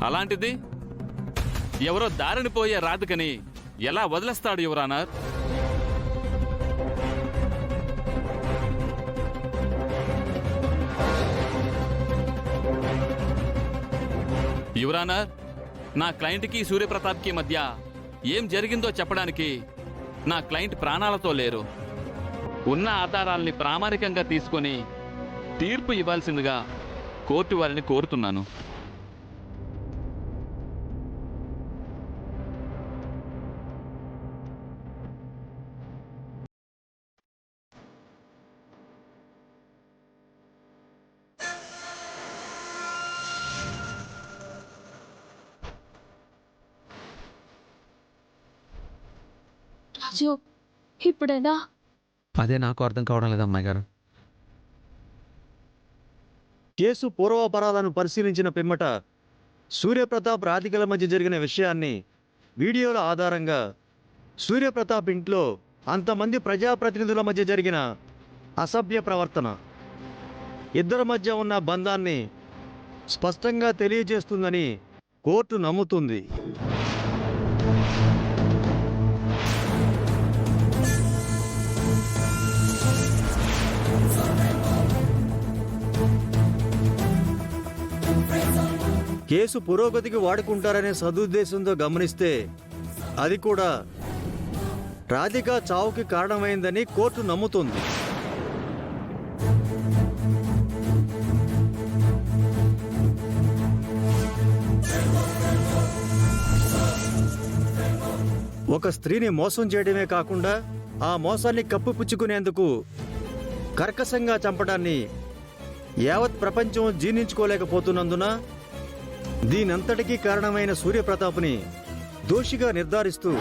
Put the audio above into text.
అలాంటిది ఎవరో దారిని పోయే రాధికని ఎలా వదిలేస్తాడు యువర్ ఆనర్? యువర్ ఆనర్, నా క్లయింట్కి సూర్యప్రతాప్కి మధ్య ఏం జరిగిందో చెప్పడానికి నా క్లయింట్ ప్రాణాలతో లేరు. ఉన్న ఆధారాల్ని ప్రామాణికంగా తీసుకొని తీర్పు ఇవ్వాల్సిందిగా కోర్టు వారిని కోరుతున్నాను. రాజు, ఇప్పుడేనా? అదే నాకు అర్థం కావడం లేదు అమ్మాయి గారు. కేసు పూర్వాపరాలను పరిశీలించిన పిమ్మట సూర్యప్రతాప్ రాధికల మధ్య జరిగిన విషయాన్ని వీడియోల ఆధారంగా సూర్యప్రతాప్ ఇంట్లో అంతమంది ప్రజాప్రతినిధుల మధ్య జరిగిన అసభ్య ప్రవర్తన ఇద్దరి మధ్య ఉన్న బంధాన్ని స్పష్టంగా తెలియజేస్తుందని కోర్టు నమ్ముతుంది. కేసు పురోగతికి వాడుకుంటారనే సదుద్దేశంతో గమనిస్తే అది కూడా రాధిక చావుకి కారణమైందని కోర్టు నమ్ముతుంది. ఒక స్త్రీని మోసం చేయడమే కాకుండా ఆ మోసాన్ని కప్పిపుచ్చుకునేందుకు కర్కశంగా చంపడాన్ని యావత్ ప్రపంచం జీర్ణించుకోలేకపోతున్నందున దీనంతటికీ కారణమైన సూర్యప్రతాప్ని దోషిగా నిర్ధారిస్తూ